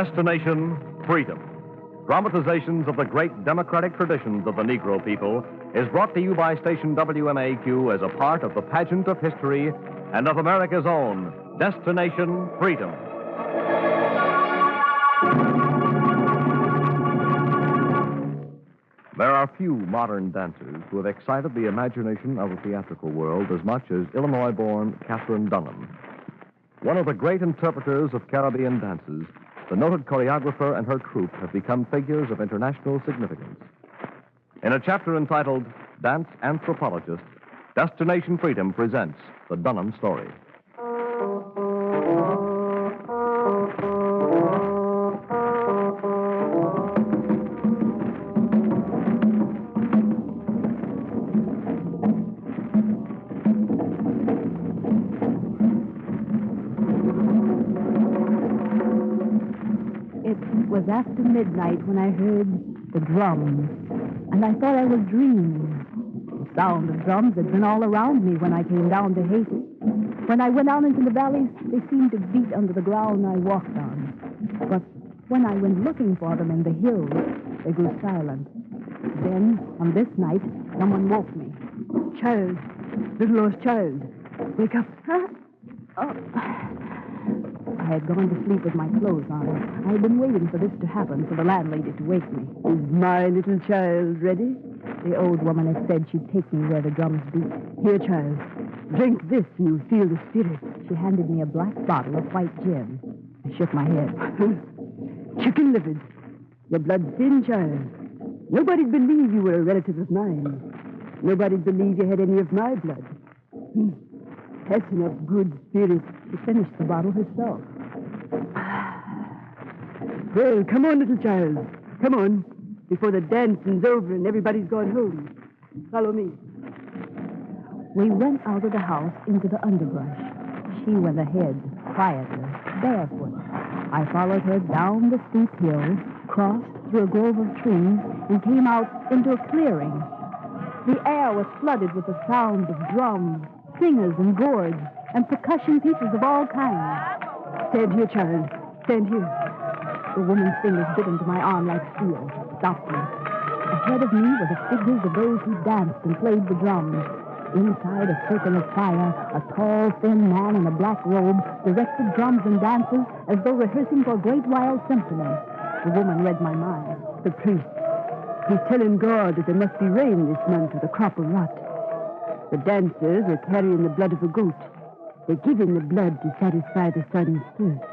Destination Freedom. Dramatizations of the great democratic traditions of the Negro people is brought to you by station WMAQ as a part of the pageant of history and of America's own Destination Freedom. There are few modern dancers who have excited the imagination of the theatrical world as much as Illinois-born Katherine Dunham. One of the great interpreters of Caribbean dances, the noted choreographer and her troupe have become figures of international significance. In a chapter entitled Dance Anthropologist, Destination Freedom presents the Dunham story. It was after midnight when I heard the drums, and I thought I was dreaming. The sound of drums had been all around me when I came down to Haiti. When I went out into the valleys, they seemed to beat under the ground I walked on. But when I went looking for them in the hills, they grew silent. Then, on this night, someone woke me. Child, little lost child, wake up. Huh? Oh. I had gone to sleep with my clothes on. I had been waiting for this to happen, for the landlady to wake me. Is my little child ready? The old woman had said she'd take me where the drums beat. Here, child, drink this and you'll feel the spirit. She handed me a black bottle of white gin. I shook my head. Chicken livered. Your blood's thin, child. Nobody'd believe you were a relative of mine. Nobody'd believe you had any of my blood. That's enough good spirit. She finished the bottle herself. Well, come on, little child. Come on, before the dancing's over and everybody's gone home. Follow me. We went out of the house into the underbrush. She went ahead, quietly, barefoot. I followed her down the steep hill, crossed through a grove of trees, and came out into a clearing. The air was flooded with the sound of drums, singers and gourds, and percussion pieces of all kinds. Stand here, child. Stand here. The woman's fingers bit into my arm like steel. Stopped me. Ahead of me were the figures of those who danced and played the drums. Inside a circle of fire, a tall, thin man in a black robe directed drums and dances as though rehearsing for a great wild symphony. The woman read my mind. The priest. He's telling God that there must be rain this month or the crop will rot. The dancers are carrying the blood of a goat. They're giving the blood to satisfy the sun's thirst.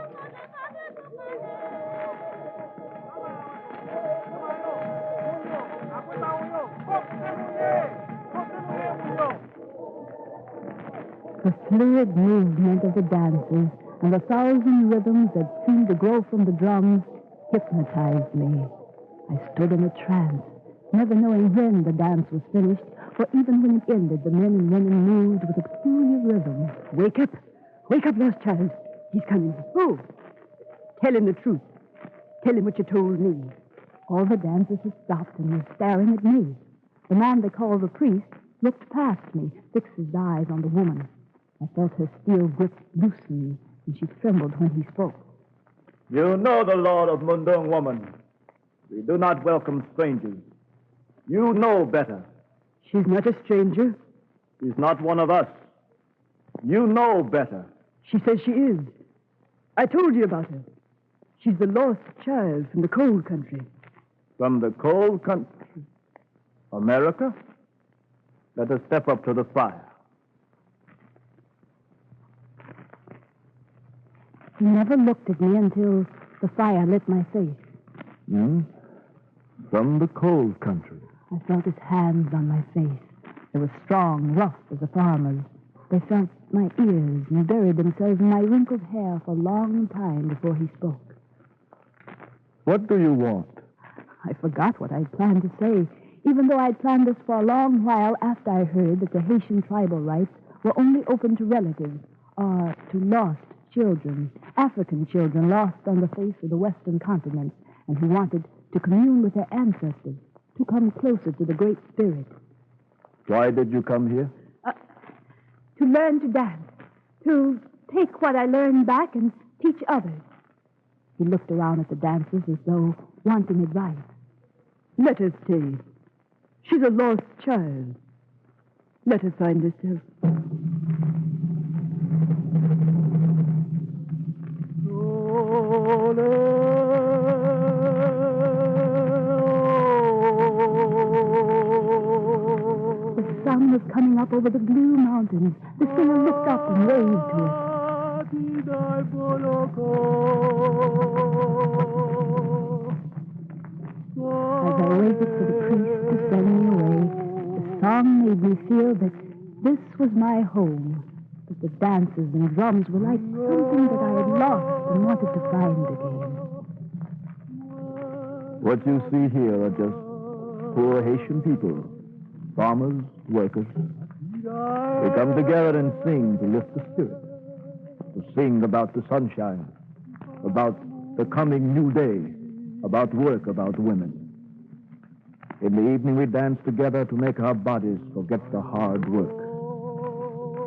The fluid movement of the dancers and the thousand rhythms that seemed to grow from the drums hypnotized me. I stood in a trance, never knowing when the dance was finished, for even when it ended, the men and women moved with a peculiar rhythm. Wake up, lost child. He's coming. Oh, tell him the truth. Tell him what you told me. All the dancers had stopped and were staring at me. The man they called the priest looked past me, fixed his eyes on the woman. I felt her steel grip loosen me, and she trembled when he spoke. You know the law of Mundung, woman. We do not welcome strangers. You know better. She's not a stranger. She's not one of us. You know better. She says she is. I told you about her. She's the lost child from the cold country. From the cold country? America? Let us step up to the fire. He never looked at me until the fire lit my face. From the cold country. I felt his hands on my face. They were strong, rough as a farmer's. They felt my ears and buried themselves in my wrinkled hair for a long time before he spoke. What do you want? I forgot what I'd planned to say, even though I'd planned this for a long while after I heard that the Haitian tribal rites were only open to relatives or to lost children, African children lost on the face of the Western continent and who wanted to commune with their ancestors, to come closer to the Great Spirit. Why did you come here? To learn to dance, to take what I learned back and teach others. He looked around at the dancers as though wanting advice. Let her stay. She's a lost child. Let her find herself. The sun was coming up over the blue mountains. The singer looked up and waved to us. As I waited for the priest to send me away, the song made me feel that this was my home, that the dances and drums were like something that I had lost and wanted to find again. What you see here are just poor Haitian people, farmers, workers. They come together and sing to lift the spirit, to sing about the sunshine, about the coming new day, about work, about women. In the evening, we dance together to make our bodies forget the hard work.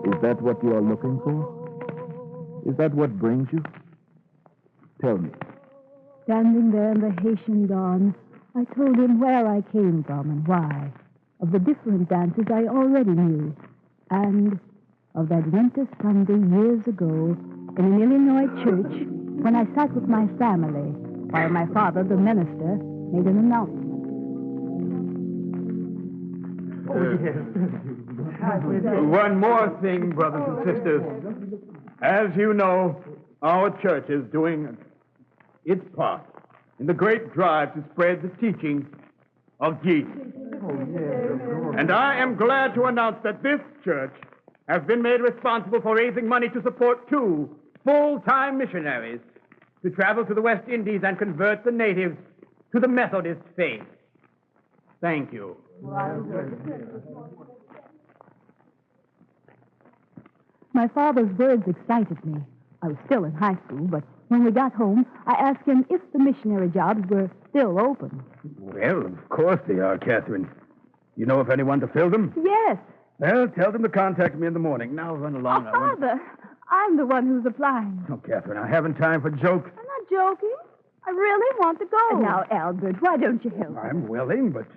Is that what you are looking for? Is that what brings you? Tell me. Standing there in the Haitian dawn, I told him where I came from and why, of the different dances I already knew, and of that winter Sunday years ago in an Illinois church when I sat with my family while my father, the minister, made an announcement. One more thing, brothers and sisters. As you know, our church is doing its part in the great drive to spread the teaching of Jesus. And I am glad to announce that this church has been made responsible for raising money to support 2 full-time missionaries to travel to the West Indies and convert the natives to the Methodist faith. Thank you. My father's words excited me. I was still in high school, but when we got home, I asked him if the missionary jobs were still open. Well, of course they are, Catherine. You know of anyone to fill them? Yes. Well, tell them to contact me in the morning. Now run along. Father, I'm the one who's applying. Oh, Catherine, I haven't time for jokes. I'm not joking. I really want to go. Now, Albert, why don't you help me? I'm willing, but,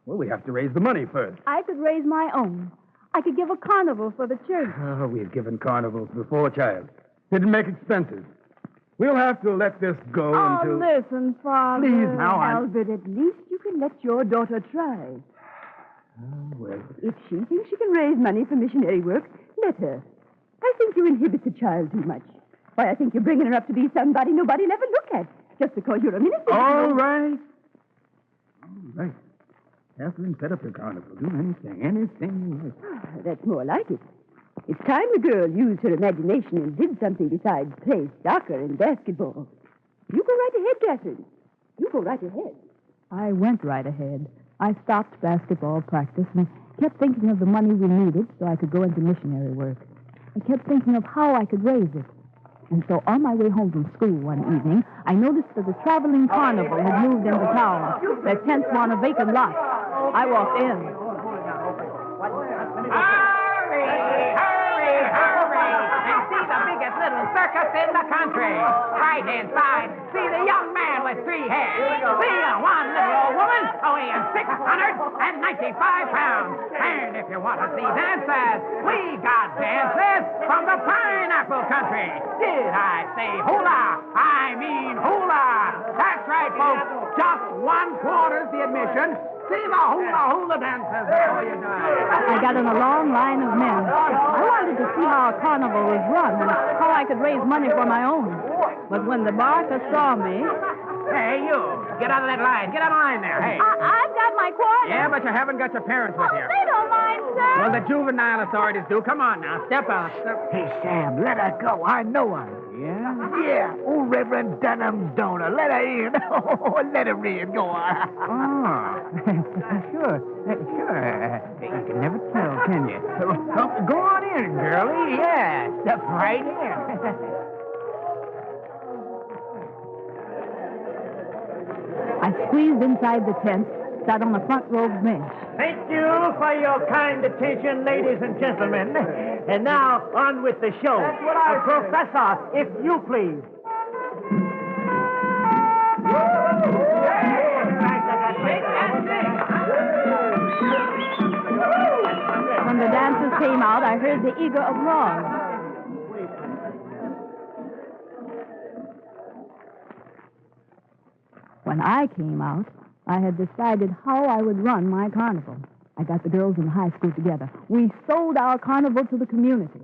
well, we have to raise the money first. I could raise my own. I could give a carnival for the church. Oh, we've given carnivals before, child. Didn't make expenses. We'll have to let this go until... Listen, Father. Please, now, Albert, at least you can let your daughter try. Oh, well... If she thinks she can raise money for missionary work, let her. I think you inhibit the child too much. Why, I think you're bringing her up to be somebody nobody'll ever look at, just because you're a minister. All right. Catherine, set up your carnival. Do anything you like. That's more like it. It's time the girl used her imagination and did something besides play soccer and basketball. You go right ahead, Catherine. You go right ahead. I went right ahead. I stopped basketball practice and kept thinking of the money we needed so I could go into missionary work. I kept thinking of how I could raise it. And so on my way home from school one evening, I noticed that the traveling carnival had moved into town. Their tents were on a vacant lot. I walked in. Hurry, and see the biggest little circus in the country. Right-hand side, see the young man with 3 heads. See one little old woman weighing 695 pounds. And if you want to see dancers, we got dancers from the pineapple country. Did I say hula? I mean hula. That's right, folks. Just 1/4 the admission. See the hula dancers before you die. I got in a long line of men. I wanted to see how a carnival was run and how I could raise money for my own. But when the barker saw me... Hey, you. Get out of that line. Get out of line there. Hey. I've got my quarter. Yeah, but you haven't got your parents with you. They don't mind, sir. Well, the juvenile authorities do. Come on now. Step out. Hey, Sam, let her go. I know her. Yeah? Yeah, old Reverend Dunham's donor. Let her in. Let her in. Go on. Oh. Sure. You can never tell, can you? Go on in, girlie. Yeah, step right in. I squeezed inside the tent, sat on the front row bench. Thank you for your kind attention, ladies and gentlemen. And now, on with the show. That's what Professor, if you please. When the dancers came out, I heard the eager applause. When I came out, I had decided how I would run my carnival. I got the girls in high school together. We sold our carnival to the community.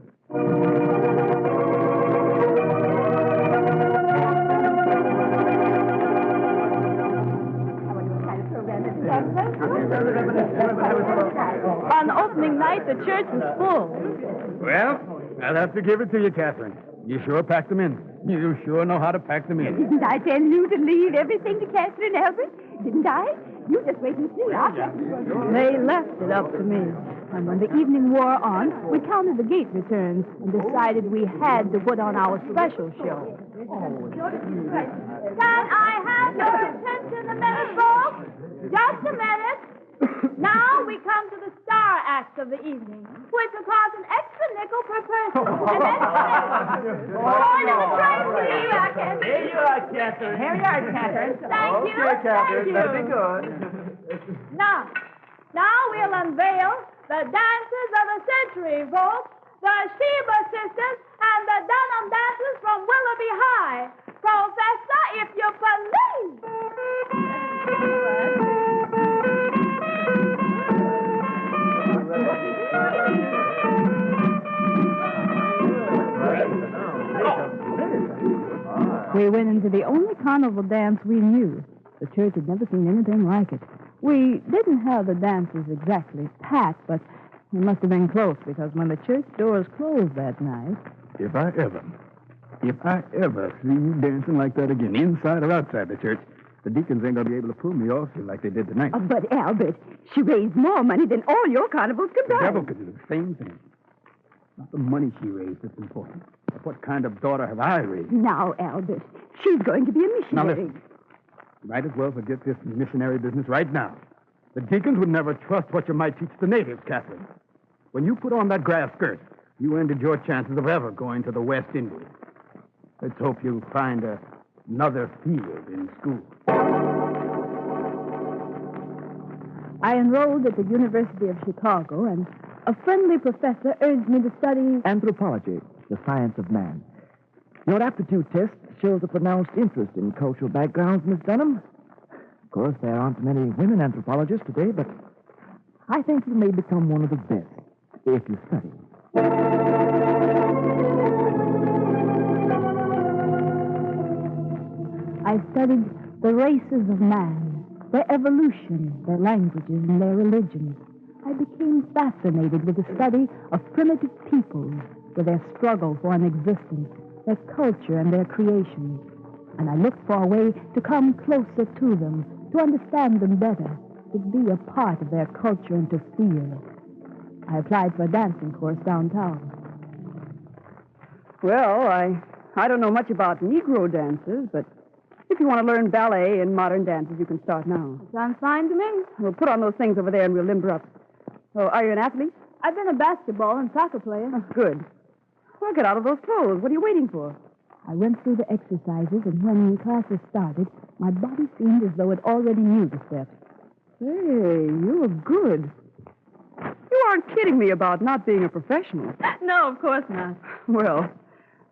On opening night, the church was full. Well, I'll have to give it to you, Catherine. You sure packed them in. You sure know how to pack them in. Didn't I tell you to leave everything to Catherine and Albert? Didn't I? You just wait and see. They left it up to me. And when the evening wore on, we counted the gate returns and decided we had to put on our special show. Can I have your attention a minute, folks? Just a minute. Now we come to the star act of the evening, which will cost an extra nickel per person. And then going to the train, please. Here you are, Catherine. Here you are, Catherine. Thank you. Okay, Catherine. Thank you. That'll be good. Now we'll unveil the dancers of the century, folks. The Sheba sisters and the Dunham dancers from Willoughby High. Professor, if you please. We went into the only carnival dance we knew. The church had never seen anything like it. We didn't have the dancers exactly packed, but it must have been close, because when the church doors closed that night... If I ever see you dancing like that again, inside or outside the church, the deacons ain't going to be able to pull me off you like they did tonight. Oh, but, Albert, she raised more money than all your carnivals The combined. devil could do the same thing. Not the money she raised that's important, but what kind of daughter have I raised? Now, Albert, she's going to be a Now, missionary. listen. Might as well forget this missionary business right now. The deacons would never trust what you might teach the natives, Catherine. When you put on that grass skirt, you ended your chances of ever going to the West Indies. Let's hope you find another field in school. I enrolled at the University of Chicago, and a friendly professor urged me to study... Anthropology, the science of man. Your aptitude test shows a pronounced interest in cultural backgrounds, Miss Dunham. Of course, there aren't many women anthropologists today, but I think you may become one of the best if you study. I studied the races of man, their evolution, their languages, and their religions. I became fascinated with the study of primitive peoples, with their struggle for an existence, their culture and their creations. And I looked for a way to come closer to them, to understand them better, to be a part of their culture and to feel. I applied for a dancing course downtown. Well, I don't know much about Negro dances, but if you want to learn ballet and modern dances, you can start now. Sounds fine to me. We'll put on those things over there and we'll limber up. Oh, are you an athlete? I've been a basketball and soccer player. Oh, good. Well, get out of those clothes. What are you waiting for? I went through the exercises, and when classes started, my body seemed as though it already knew the steps. Hey, you look good. You aren't kidding me about not being a professional. No, of course not. Well,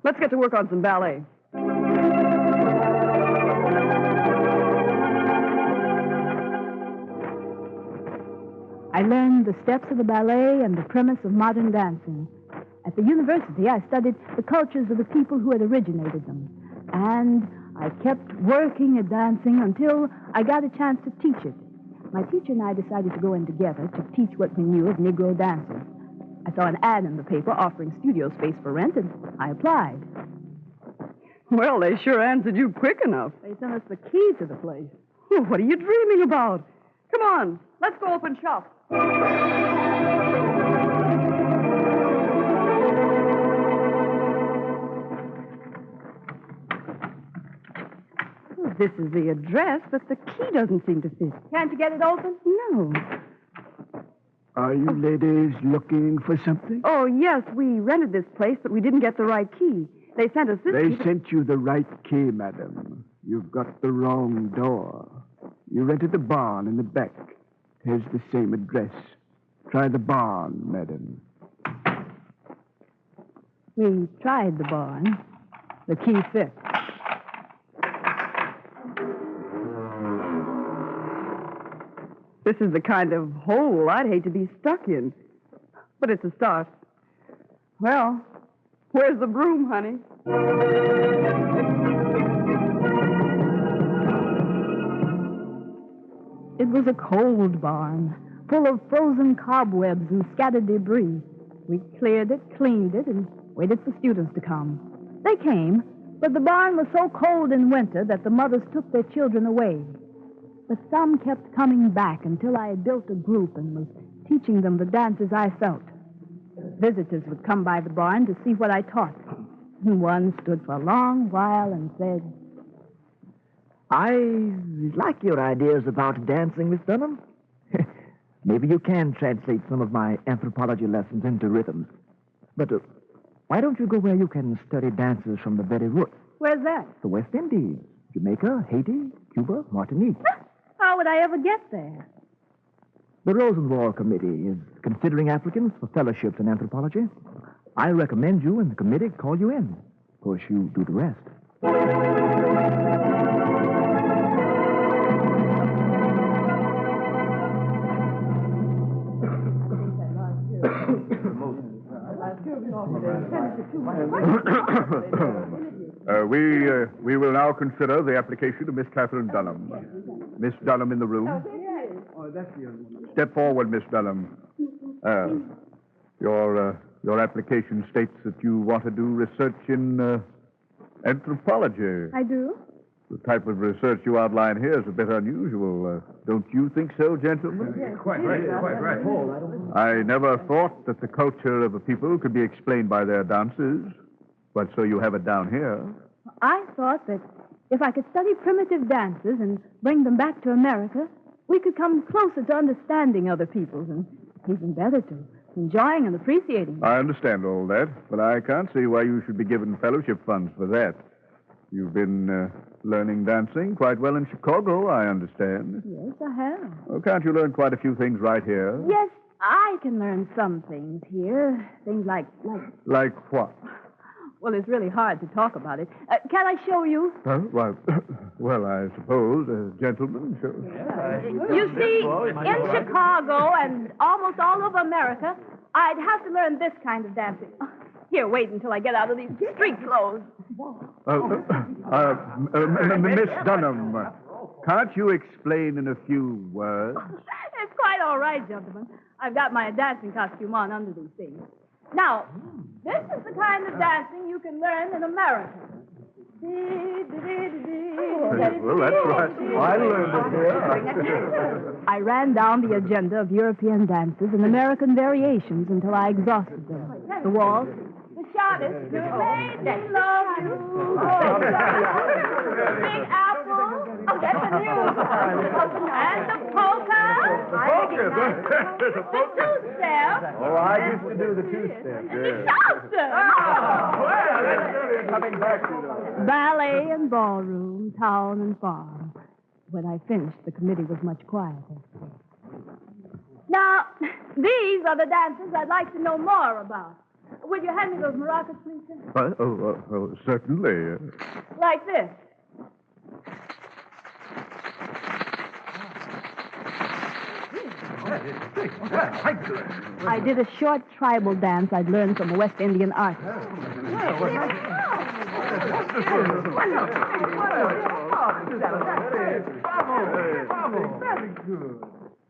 let's get to work on some ballet. I learned the steps of the ballet and the premise of modern dancing. At the university, I studied the cultures of the people who had originated them. And I kept working at dancing until I got a chance to teach it. My teacher and I decided to go in together to teach what we knew of Negro dancers. I saw an ad in the paper offering studio space for rent, and I applied. Well, they sure answered you quick enough. They sent us the key to the place. Oh, what are you dreaming about? Come on, let's go open shop. Oh, this is the address, but the key doesn't seem to fit. Can't you get it open? No. Are you ladies looking for something? Oh, yes, we rented this place, but we didn't get the right key. They sent us this They key. sent you the right key, madam. You've got the wrong door. You rented a barn in the back. Here's the same address. Try the barn, madam. We tried the barn. The key fit. This is the kind of hole I'd hate to be stuck in. But it's a start. Well, where's the broom, honey? It was a cold barn, full of frozen cobwebs and scattered debris. We cleared it, cleaned it, and waited for students to come. They came, but the barn was so cold in winter that the mothers took their children away. But some kept coming back until I had built a group and was teaching them the dances I felt. Visitors would come by the barn to see what I taught. And one stood for a long while and said, I like your ideas about dancing, Miss Dunham. Maybe you can translate some of my anthropology lessons into rhythms. But why don't you go where you can study dances from the very roots? Where's that? The West Indies, Jamaica, Haiti, Cuba, Martinique. How would I ever get there? The Rosenwald Committee is considering applicants for fellowships in anthropology. I recommend you and the committee call you in. Of course, you do the rest. We will now consider the application of Miss Katherine Dunham. Miss Dunham in the room. Step forward, Miss Dunham. Your application states that you want to do research in anthropology. I do? The type of research you outline here is a bit unusual. Don't you think so, gentlemen? Yes, quite right. I never thought that the culture of a people could be explained by their dances, but so you have it down here. I thought that if I could study primitive dances and bring them back to America, we could come closer to understanding other peoples and even better to enjoying and appreciating them. I understand all that, but I can't see why you should be given fellowship funds for that. You've been learning dancing quite well in Chicago, I understand. Yes, I have. Oh, can't you learn quite a few things right here? Yes, I can learn some things here. Things like... Like what? Well, it's really hard to talk about it. Can I show you? Well, I suppose, gentlemen, sure. You see, in Chicago and almost all over America, I'd have to learn this kind of dancing. Here, wait until I get out of these street clothes. Miss Dunham, can't you explain in a few words? It's quite all right, gentlemen. I've got my dancing costume on under these things. Now, this is the kind of dancing you can learn in America. Well, that's right. I learned it here. I ran down the agenda of European dances and American variations until I exhausted them. The waltz, the schottische, the lady love you, Big Apple, that's a new one, and the polka, There's a the two-step, Oh, I used to do the two-step. the salsa. Coming back to Ballet and ballroom, town and farm. When I finished, the committee was much quieter. Now, these are the dances I'd like to know more about. Will you hand me those maracas, please, sir? Certainly. Like this. I did a short tribal dance I'd learned from a West Indian artist.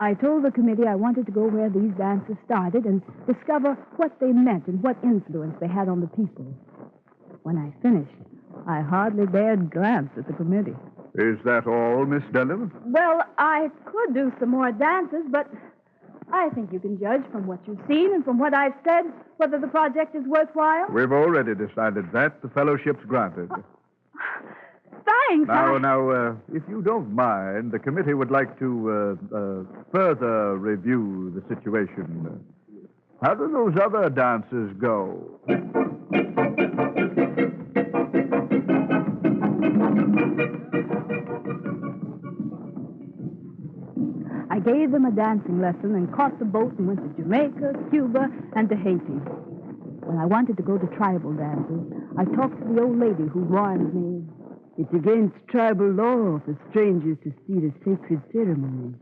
I told the committee I wanted to go where these dances started and discover what they meant and what influence they had on the people. When I finished, I hardly dared glance at the committee. Is that all, Miss Dunham? Well, I could do some more dances, but I think you can judge from what you've seen and from what I've said whether the project is worthwhile. We've already decided that. The fellowship's granted. Thanks. Now, if you don't mind, the committee would like to further review the situation. How do those other dances go? gave them a dancing lesson and caught the boat and went to Jamaica, Cuba, and to Haiti. When I wanted to go to tribal dances, I talked to the old lady who warned me. It's against tribal law for strangers to see the sacred ceremony.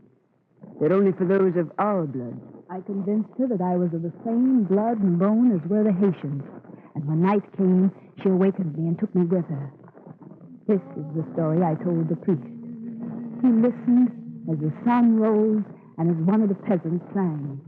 They're only for those of our blood. I convinced her that I was of the same blood and bone as were the Haitians. And when night came, she awakened me and took me with her. This is the story I told the priest. He listened as the sun rose and as one of the peasants sang.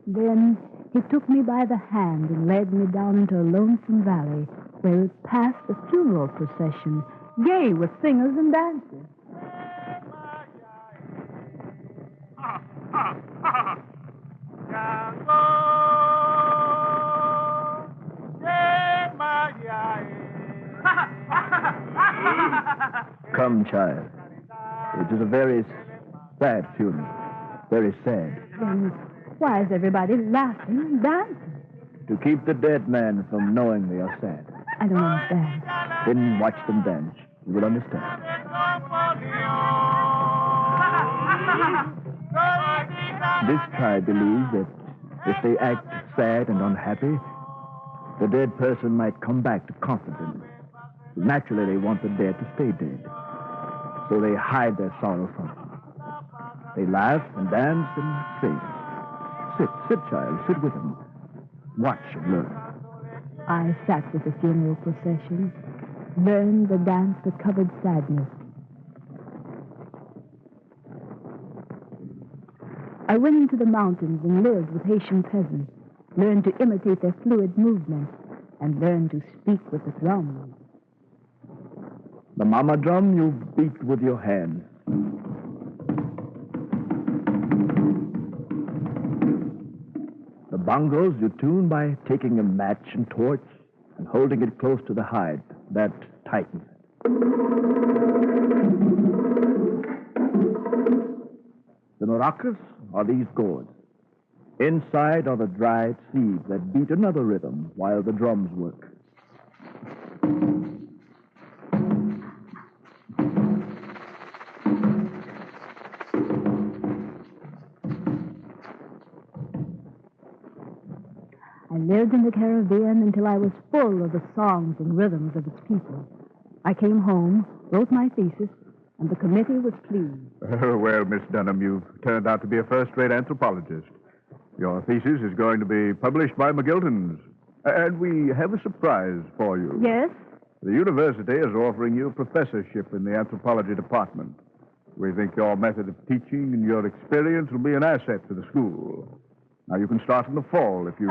Then he took me by the hand and led me down into a lonesome valley where it passed a funeral procession, gay with singers and dancers. Come, child. It is a very sad funeral. Very sad. Then why is everybody laughing and dancing? To keep the dead man from knowing they are sad. I don't understand. Then watch them dance. You will understand. This tribe believes that if they act sad and unhappy, the dead person might come back to comfort them. Naturally, they want the dead to stay dead. So they hide their sorrow from them. They laugh and dance and sing. Sit, child. Sit with them. Watch and learn. I sat with the funeral procession, learned the dance that covered sadness. I went into the mountains and lived with Haitian peasants, learned to imitate their fluid movements, and learned to speak with the drums. The mama drum you beat with your hands. The bongos you tune by taking a match and torch and holding it close to the hide. That tightens it. The maracas are these gourds. Inside are the dried seeds that beat another rhythm while the drums work. I lived in the Caribbean until I was full of the songs and rhythms of its people. I came home, wrote my thesis, and the committee was pleased. Well, Miss Dunham, you've turned out to be a first-rate anthropologist. Your thesis is going to be published by McGilton's. And we have a surprise for you. Yes? The university is offering you a professorship in the anthropology department. We think your method of teaching and your experience will be an asset to the school. Now, you can start in the fall if you...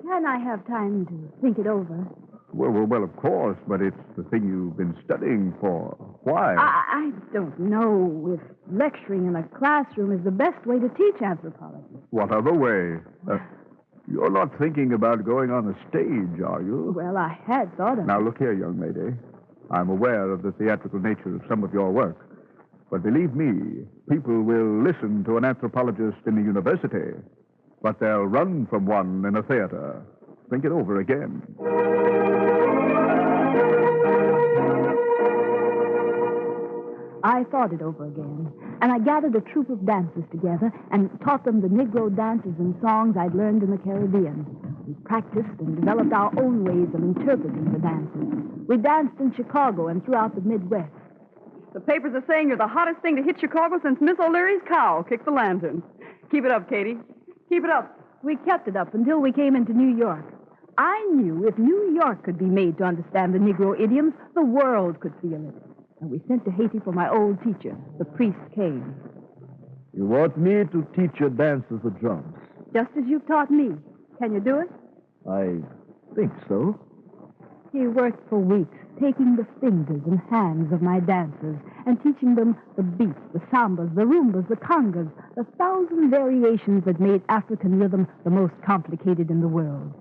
Can I have time to think it over? Well, of course, but it's the thing you've been studying for. Why? I don't know if lecturing in a classroom is the best way to teach anthropology. What other way? You're not thinking about going on the stage, are you? Well, I had thought of it. Now, look here, young lady. I'm aware of the theatrical nature of some of your work. But believe me, people will listen to an anthropologist in a university, but they'll run from one in a theater. Think it over again. I thought it over again, and I gathered a troupe of dancers together and taught them the Negro dances and songs I'd learned in the Caribbean. We practiced and developed our own ways of interpreting the dances. We danced in Chicago and throughout the Midwest. The papers are saying you're the hottest thing to hit Chicago since Miss O'Leary's cow kicked the lantern. Keep it up, Katie. Keep it up. We kept it up until we came into New York. I knew if New York could be made to understand the Negro idioms, the world could feel it. And we sent to Haiti for my old teacher. The priest came. You want me to teach you dances the drums? Just as you've taught me. Can you do it? I think so. He worked for weeks, taking the fingers and hands of my dancers and teaching them the beats, the sambas, the rumbas, the congas, the 1,000 variations that made African rhythm the most complicated in the world.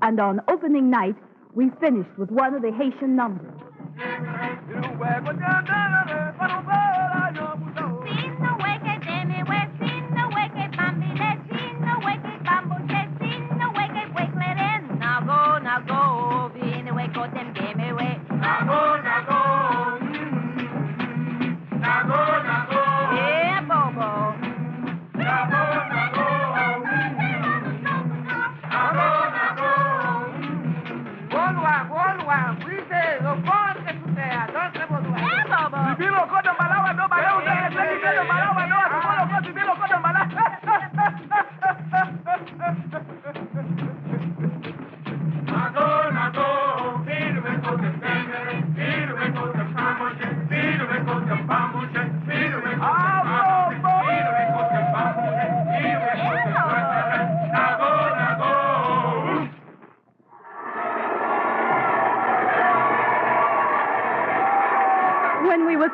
And on opening night, we finished with one of the Haitian numbers.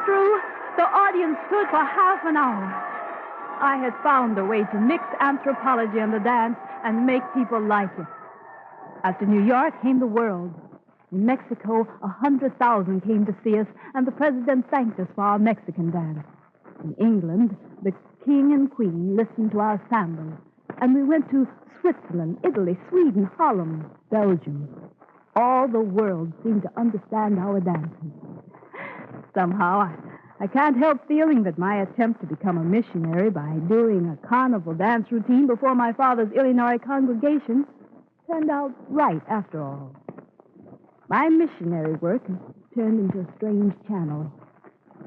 through, the audience stood for half an hour. I had found a way to mix anthropology and the dance and make people like it. After New York came the world. In Mexico, 100,000 came to see us, and the president thanked us for our Mexican dance. In England, the king and queen listened to our samba, and we went to Switzerland, Italy, Sweden, Holland, Belgium. All the world seemed to understand our dances. Somehow, I can't help feeling that my attempt to become a missionary by doing a carnival dance routine before my father's Illinois congregation turned out right after all. My missionary work has turned into a strange channel,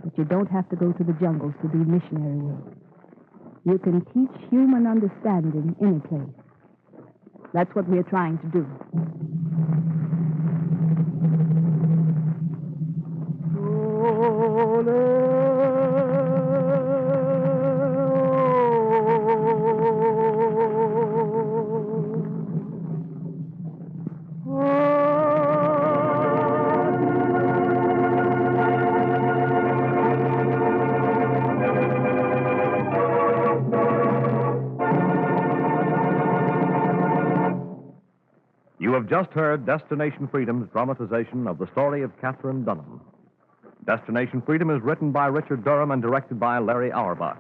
but you don't have to go to the jungles to do missionary work. You can teach human understanding any place. That's what we're trying to do. You have just heard Destination Freedom's dramatization of the story of Katherine Dunham. Destination Freedom is written by Richard Durham and directed by Larry Auerbach.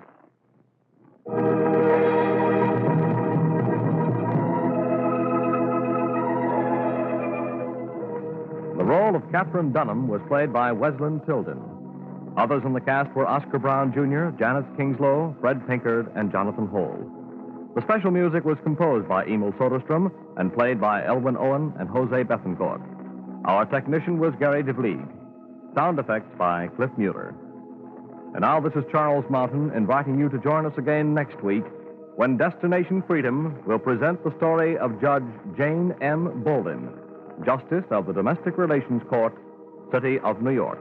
The role of Katherine Dunham was played by Wezlynn Tildon. Others in the cast were Oscar Brown Jr., Janice Kingslow, Fred Pinkard, and Jonathan Hole. The special music was composed by Emil Soderstrom and played by Elwyn Owen and Jose Bethancourt. Our technician was Gary Dublee. Sound effects by Cliff Mueller. And now this is Charles Mountain inviting you to join us again next week when Destination Freedom will present the story of Judge Jane M. Bolin, Justice of the Domestic Relations Court, City of New York.